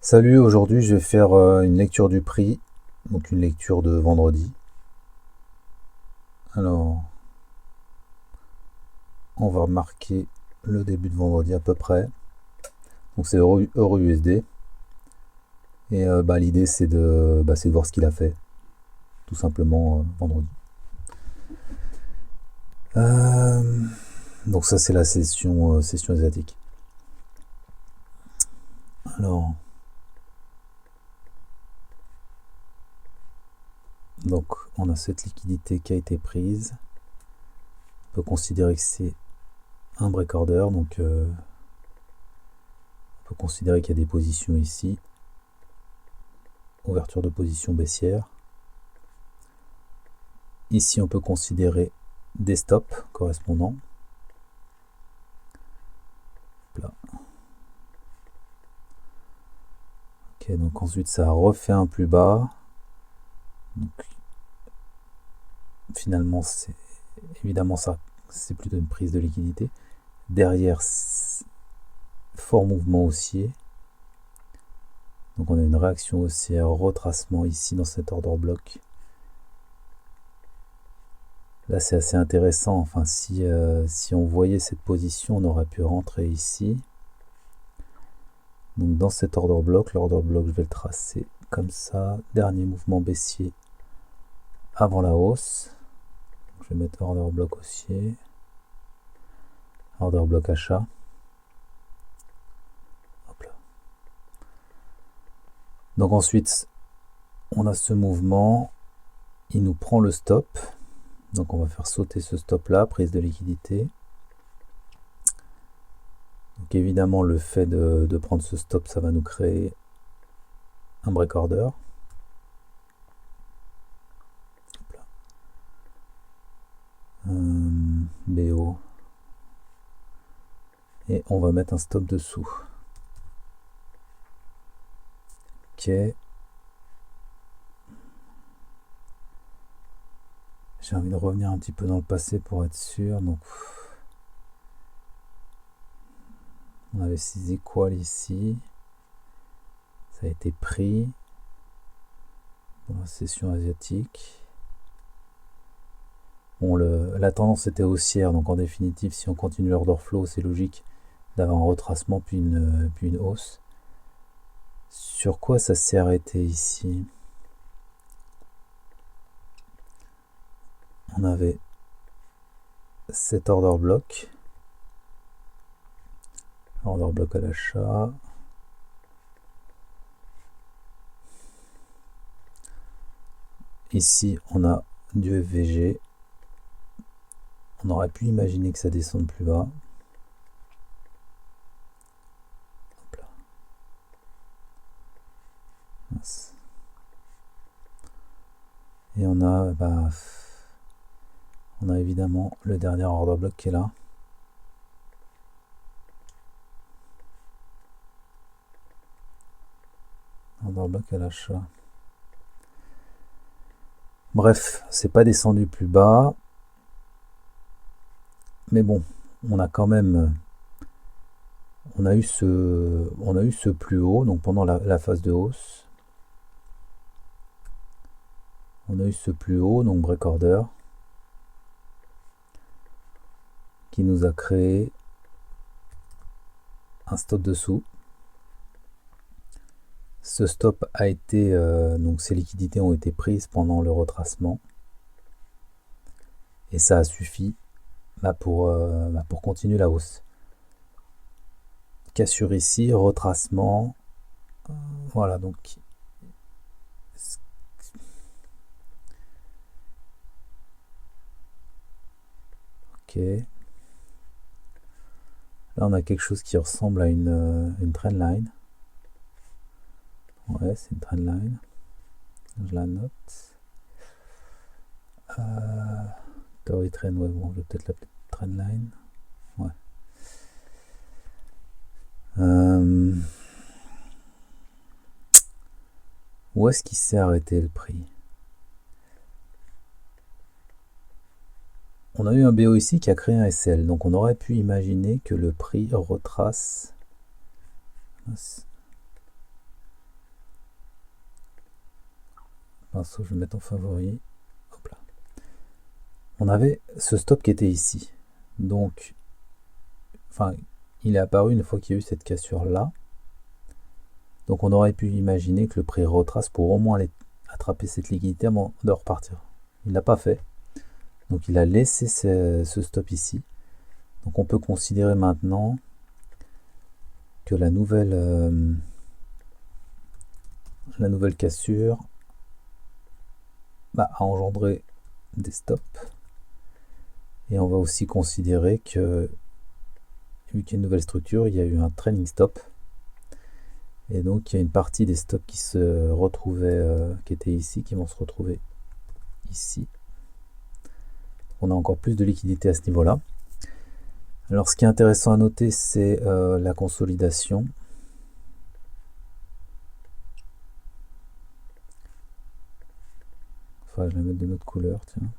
Salut, aujourd'hui je vais faire une lecture du prix, donc une lecture de vendredi. Alors, on va marquer le début de vendredi à peu près. Donc c'est euro USD. Et l'idée c'est de voir ce qu'il a fait, tout simplement vendredi. Euh, donc ça c'est la session asiatique. Alors, donc on a cette liquidité qui a été prise. On peut considérer que c'est un break order, donc on peut considérer qu'il y a des positions ici. Ouverture de position baissière. Ici, on peut considérer des stops correspondants. Là. Ok, donc ensuite, ça a refait un plus bas. Donc, finalement, c'est évidemment ça, c'est plutôt une prise de liquidité. Derrière, fort mouvement haussier. Donc, on a une réaction haussière, retracement ici dans cet order block. Là, c'est assez intéressant. Enfin, si on voyait cette position, on aurait pu rentrer ici. Donc, dans cet order block, l'order block, je vais le tracer comme ça. Dernier mouvement baissier avant la hausse. Je vais mettre order block haussier. Order block achat. Hop là. Donc, ensuite, on a ce mouvement. Il nous prend le stop. Donc on va faire sauter ce stop là, prise de liquidité. Donc évidemment le fait de prendre ce stop, ça va nous créer un break order. BO. Et on va mettre un stop dessous. Ok. J'ai envie de revenir un petit peu dans le passé pour être sûr. Donc, on avait 6 équales ici. Ça a été pris dans la session asiatique. Bon, la tendance était haussière. Donc, en définitive, si on continue l'order flow, c'est logique d'avoir un retracement puis une hausse. Sur quoi ça s'est arrêté ici? On avait cet order block à l'achat. Ici, on a du FVG. On aurait pu imaginer que ça descende plus bas. Hop là. Et on a évidemment le dernier order block qui est là. Order block à l'achat. Bref, c'est pas descendu plus bas. Mais bon, on a quand même on a eu ce plus haut, donc pendant la phase de hausse. On a eu ce plus haut, donc break order, qui nous a créé un stop dessous. Ce stop a été, donc ces liquidités ont été prises pendant le retracement. Et ça a suffi pour continuer la hausse. Cassure ici, retracement. Voilà, donc ok. Là, on a quelque chose qui ressemble à une trendline. Ouais, c'est une trendline. Je la note. Tory trend, ouais, bon, je vais peut-être l'appeler trendline. Ouais. Où est-ce qu'il s'est arrêté le prix? On a eu un BO ici qui a créé un SL, donc on aurait pu imaginer que le prix retrace. Pinceau, je vais le mettre en favori. Hop là. On avait ce stop qui était ici. Donc, enfin, il est apparu une fois qu'il y a eu cette cassure là. Donc on aurait pu imaginer que le prix retrace pour au moins aller attraper cette liquidité avant de repartir. Il ne l'a pas fait. Donc il a laissé ce stop ici. Donc on peut considérer maintenant que la nouvelle cassure a engendré des stops. Et on va aussi considérer que, vu qu'il y a une nouvelle structure, il y a eu un trailing stop. Et donc il y a une partie des stops qui se retrouvaient, qui étaient ici, qui vont se retrouver ici. On a encore plus de liquidité à ce niveau-là. Alors ce qui est intéressant à noter, c'est la consolidation. Enfin, je vais la mettre de notre couleur, tiens.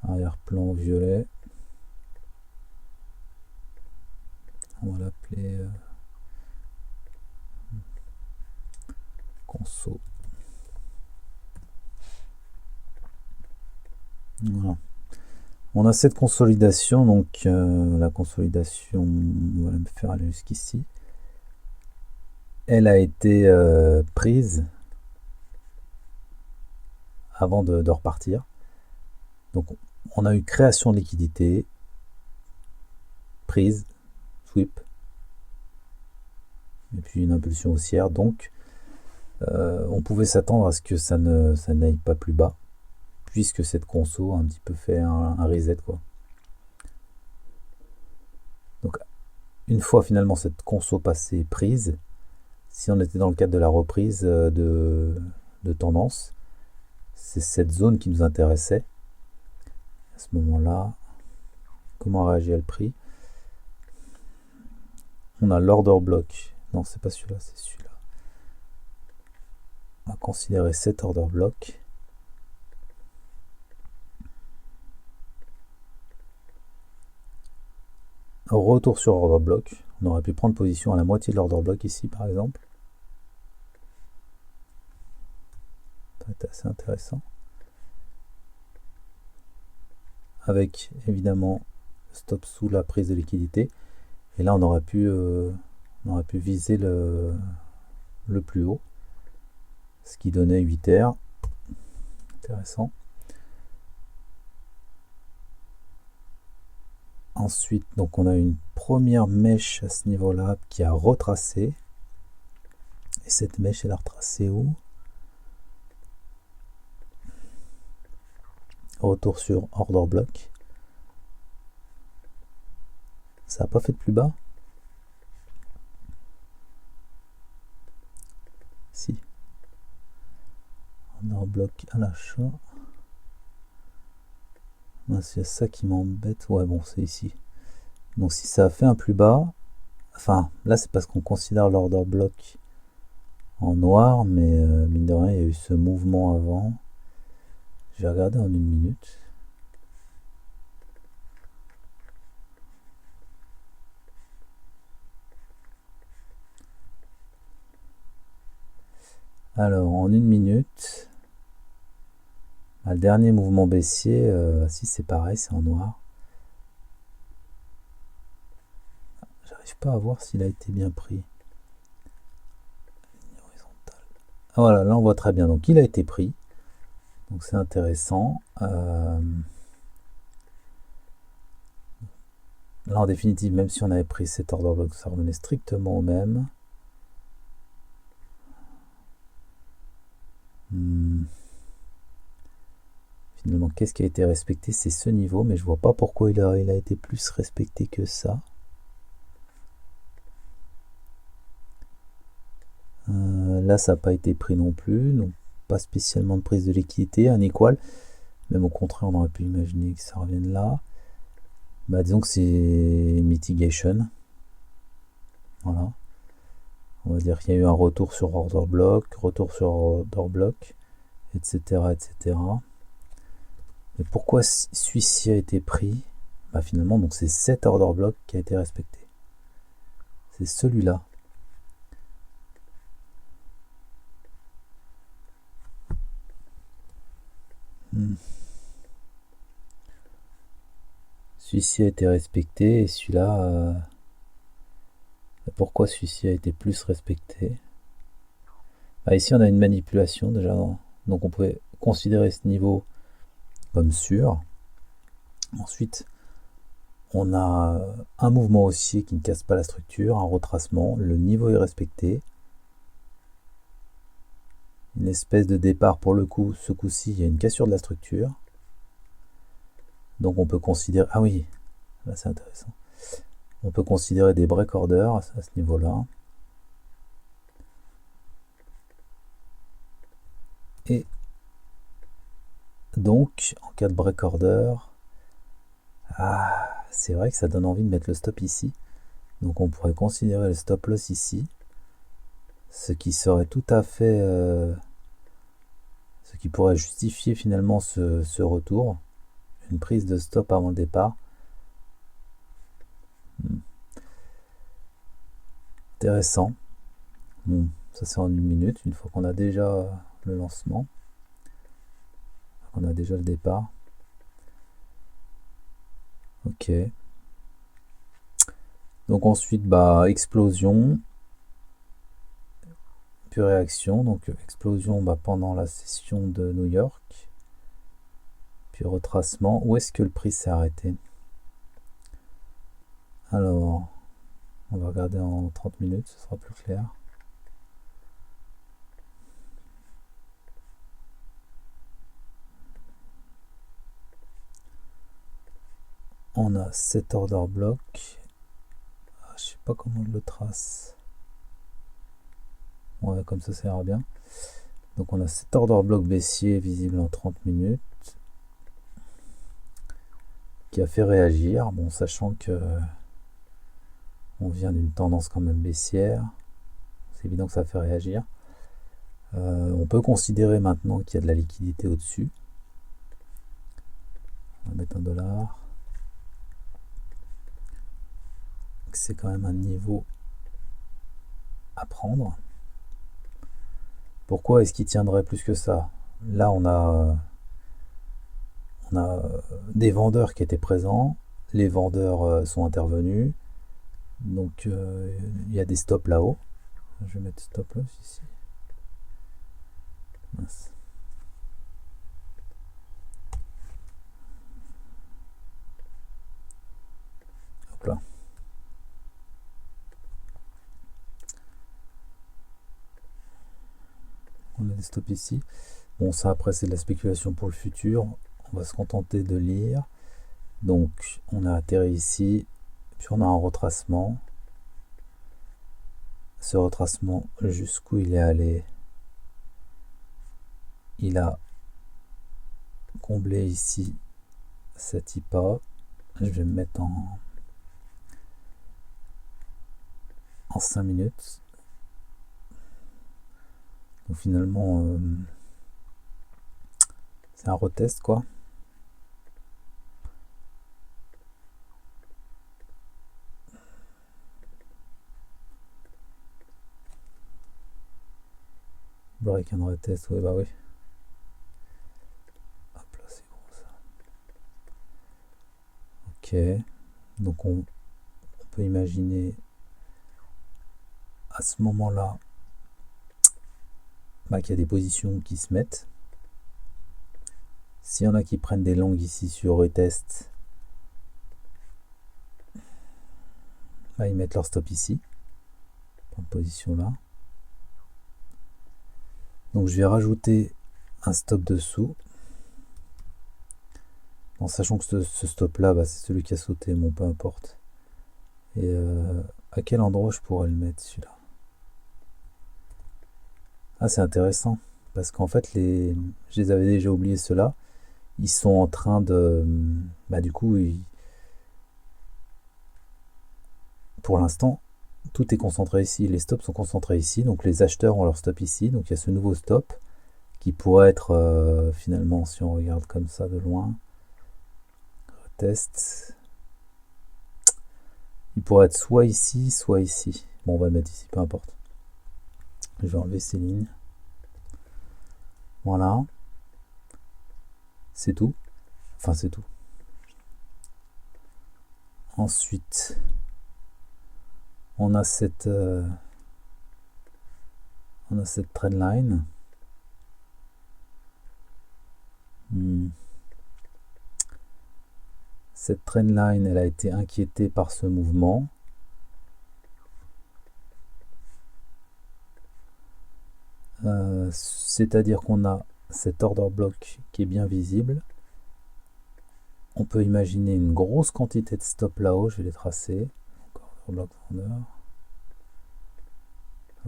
Arrière-plan violet. On va l'appeler conso. Voilà. On a cette consolidation, donc la consolidation, on va me faire aller jusqu'ici. Elle a été prise avant de repartir. Donc on a eu création de liquidité, prise, sweep, et puis une impulsion haussière. Donc on pouvait s'attendre à ce que ça n'aille pas plus bas, puisque cette conso a un petit peu fait un reset, quoi. Donc une fois finalement cette conso passée prise, si on était dans le cadre de la reprise de tendance, c'est cette zone qui nous intéressait. À ce moment-là, comment réagit le prix? On a l'order block. Non, c'est pas celui-là, c'est celui-là. On va considérer cet order block. Retour sur order block. On aurait pu prendre position à la moitié de l'order block ici, par exemple. Ça va être assez intéressant. Avec évidemment stop sous la prise de liquidité. Et là, on aurait pu viser le plus haut, ce qui donnait 8 R. Intéressant. Ensuite, donc on a une première mèche à ce niveau-là qui a retracé. Et cette mèche, elle a retracé où? Retour sur order block. Ça n'a pas fait de plus bas? Si. Order block à l'achat. C'est ça qui m'embête. Ouais, bon, c'est ici. Donc si ça a fait un plus bas, enfin là c'est parce qu'on considère l'order block en noir, mais mine de rien il y a eu ce mouvement avant. Je vais regarder en 1 minute. Alors en 1 minute, le dernier mouvement baissier, si c'est pareil, c'est en noir. J'arrive pas à voir s'il a été bien pris. Ah, voilà, là on voit très bien. Donc il a été pris. Donc c'est intéressant. Là en définitive, même si on avait pris cet order block, ça revenait strictement au même. Finalement, qu'est-ce qui a été respecté? C'est ce niveau, mais je vois pas pourquoi il a été plus respecté que ça. Là, ça n'a pas été pris non plus, donc pas spécialement de prise de liquidité, un equal. Même au contraire, on aurait pu imaginer que ça revienne là. Disons que c'est mitigation. Voilà. On va dire qu'il y a eu un retour sur order block, etc., etc. Et pourquoi celui-ci a été pris? Finalement, donc c'est cet order block qui a été respecté. C'est celui-là. Celui-ci a été respecté et celui-là... pourquoi celui-ci a été plus respecté? Ici on a une manipulation déjà, donc on pouvait considérer ce niveau comme sûr. Ensuite on a un mouvement haussier qui ne casse pas la structure, un retracement, le niveau est respecté. Une espèce de départ pour le coup, ce coup-ci il y a une cassure de la structure. Donc on peut considérer... Ah oui, là c'est intéressant. On peut considérer des break orders à ce niveau-là. Et donc, en cas de break order, c'est vrai que ça donne envie de mettre le stop ici. Donc on pourrait considérer le stop loss ici. Ce qui serait tout à fait... ce qui pourrait justifier finalement ce retour. Une prise de stop avant le départ. Intéressant. Bon, ça c'est en 1 minute, une fois qu'on a déjà le lancement. On a déjà le départ. Ok. Donc ensuite, explosion. Puis réaction. Donc explosion pendant la session de New York. Puis retracement. Où est-ce que le prix s'est arrêté? Alors, on va regarder en 30 minutes, ce sera plus clair. On a 7 order block. Je sais pas comment je le trace. Ouais, comme ça ira bien. Donc on a 7 order block baissier visible en 30 minutes. Qui a fait réagir, bon, sachant que on vient d'une tendance quand même baissière. C'est évident que ça fait réagir. On peut considérer maintenant qu'il y a de la liquidité au-dessus. On va mettre $1. C'est quand même un niveau à prendre. Pourquoi est-ce qu'il tiendrait plus que ça? Là, on a des vendeurs qui étaient présents. Les vendeurs sont intervenus. Donc, il y a des stops là-haut. Je vais mettre stop loss ici. Mince. Hop là. On a des stops ici. Bon, ça après c'est de la spéculation pour le futur. On va se contenter de lire. Donc, on a atterri ici. Puis on a un retracement. Ce retracement, jusqu'où il est allé? Il a comblé ici cet IPA. Je vais me mettre en 5 minutes. Donc finalement, c'est un retest quoi. Break and retest, oui bah oui. Hop là, c'est gros ça. Ok, donc on peut imaginer à ce moment-là qu'il y a des positions qui se mettent. S'il y en a qui prennent des longues ici sur retest, ils mettent leur stop ici, dans cette position là. Donc je vais rajouter un stop dessous, en sachant que ce stop là, c'est celui qui a sauté, bon peu importe. Et à quel endroit je pourrais le mettre celui-là? Ah, c'est intéressant, parce qu'en fait je les avais déjà oubliés ceux-là. Ils sont en train de... du coup, pour l'instant, tout est concentré ici. Les stops sont concentrés ici. Donc les acheteurs ont leur stop ici. Donc il y a ce nouveau stop qui pourrait être finalement, si on regarde comme ça de loin, retest, il pourrait être soit ici, soit ici. Bon, on va le mettre ici, peu importe. Je vais enlever ces lignes. Voilà. C'est tout. Enfin, c'est tout. Ensuite, on a cette trendline. Cette trendline, elle a été inquiétée par ce mouvement. C'est-à-dire qu'on a cet order block qui est bien visible. On peut imaginer une grosse quantité de stop là-haut, je vais les tracer. Encore order block vendeur.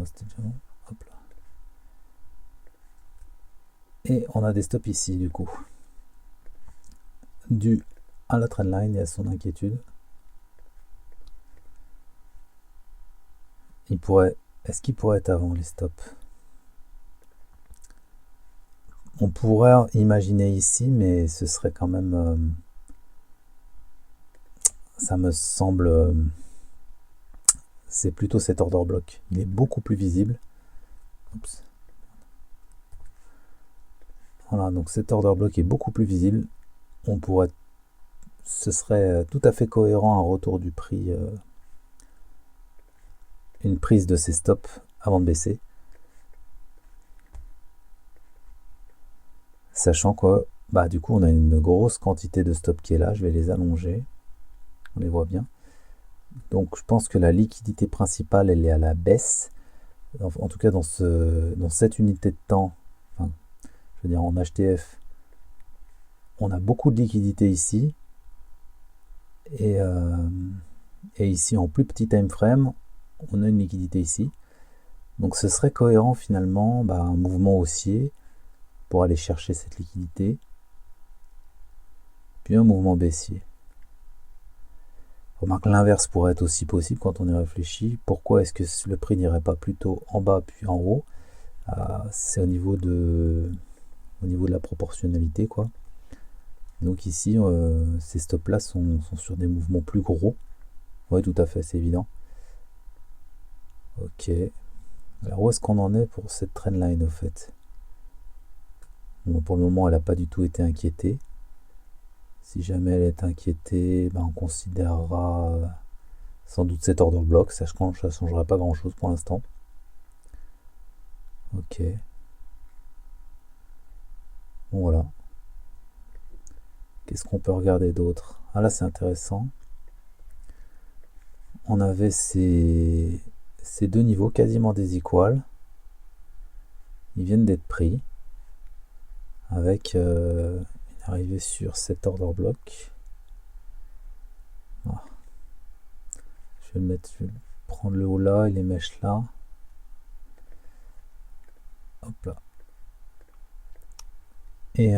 C'était déjà bon. Hop là. Et on a des stops ici du coup. Dû à la trendline et à son inquiétude. Est-ce qu'il pourrait être avant les stops? On pourrait imaginer ici, mais ce serait quand même... ça me semble... c'est plutôt cet order block. Il est beaucoup plus visible. Oups. Voilà, donc cet order block est beaucoup plus visible. Ce serait tout à fait cohérent un retour du prix, une prise de ces stops avant de baisser. Sachant que du coup on a une grosse quantité de stops qui est là, je vais les allonger, on les voit bien. Donc je pense que la liquidité principale elle est à la baisse, en tout cas dans cette unité de temps, enfin, je veux dire en HTF, on a beaucoup de liquidité ici, et ici en plus petit time frame, on a une liquidité ici. Donc ce serait cohérent finalement, un mouvement haussier pour aller chercher cette liquidité, puis un mouvement baissier. Remarque, l'inverse pourrait être aussi possible quand on y réfléchit. Pourquoi est-ce que le prix n'irait pas plutôt en bas puis en haut? C'est au niveau de la proportionnalité, quoi. Donc ici, ces stops là sont sur des mouvements plus gros. Oui, tout à fait, c'est évident. Ok. Alors où est-ce qu'on en est pour cette trendline au fait? Bon, pour le moment, elle n'a pas du tout été inquiétée. Si jamais elle est inquiétée, on considérera sans doute cet order block. Ça ne changera pas grand chose pour l'instant. Ok. Bon, voilà. Qu'est-ce qu'on peut regarder d'autre? Ah là, c'est intéressant. On avait ces deux niveaux quasiment déséquals. Ils viennent d'être pris. Avec une arrivée sur cet order block. Ah. Je vais prendre le haut là et les mèches là. Hop là. Et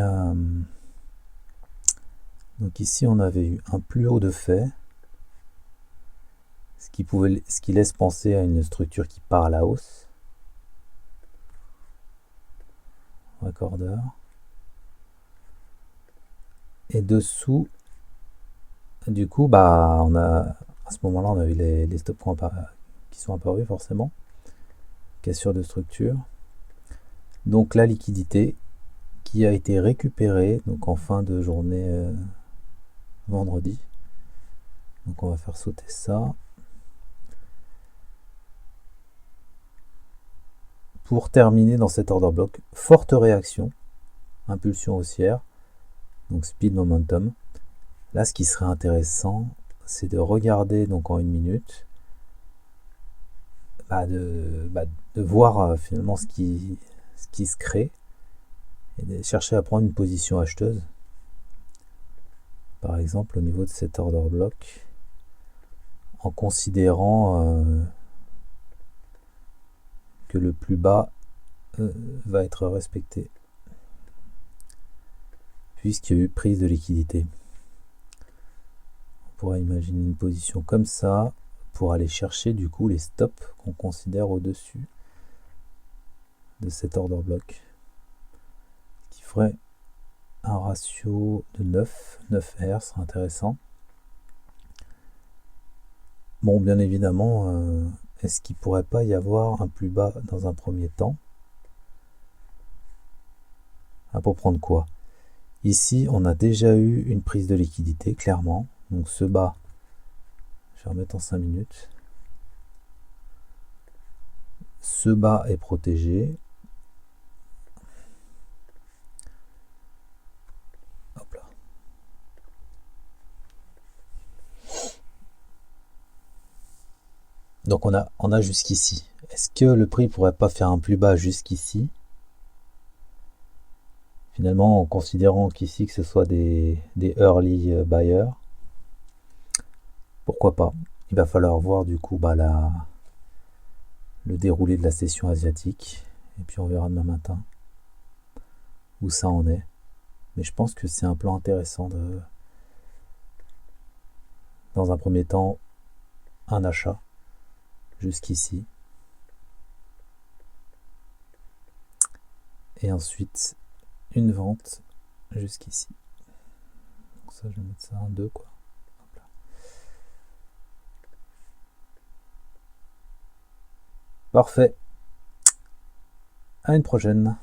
donc ici on avait eu un plus haut de fait, ce qui laisse penser à une structure qui part à la hausse. Racordeur. Et dessous, du coup, on a à ce moment-là, on a eu les stop points qui sont apparus forcément. Cassure de structure. Donc la liquidité qui a été récupérée donc en fin de journée vendredi. Donc on va faire sauter ça. Pour terminer dans cet order block, forte réaction, impulsion haussière, donc speed momentum. Là, ce qui serait intéressant, c'est de regarder donc en une minute, de voir finalement ce qui se crée et de chercher à prendre une position acheteuse. Par exemple, au niveau de cet order block, en considérant que le plus bas va être respecté, puisqu'il y a eu prise de liquidité. On pourrait imaginer une position comme ça pour aller chercher du coup les stops qu'on considère au-dessus de cet order block, ce qui ferait un ratio de 9R, serait intéressant. Bon, bien évidemment, est-ce qu'il pourrait pas y avoir un plus bas dans un premier temps? Pour prendre quoi? Ici, on a déjà eu une prise de liquidité, clairement. Donc ce bas, je vais remettre en 5 minutes. Ce bas est protégé. Hop là. Donc on a jusqu'ici. Est-ce que le prix pourrait pas faire un plus bas jusqu'ici? Finalement, en considérant qu'ici que ce soit des early buyers, pourquoi pas? Il va falloir voir du coup le déroulé de la session asiatique. Et puis on verra demain matin où ça en est. Mais je pense que c'est un plan intéressant dans un premier temps, un achat jusqu'ici. Et ensuite, une vente jusqu'ici. Donc ça, je vais mettre ça en 2, quoi. Hop là. Parfait. À une prochaine.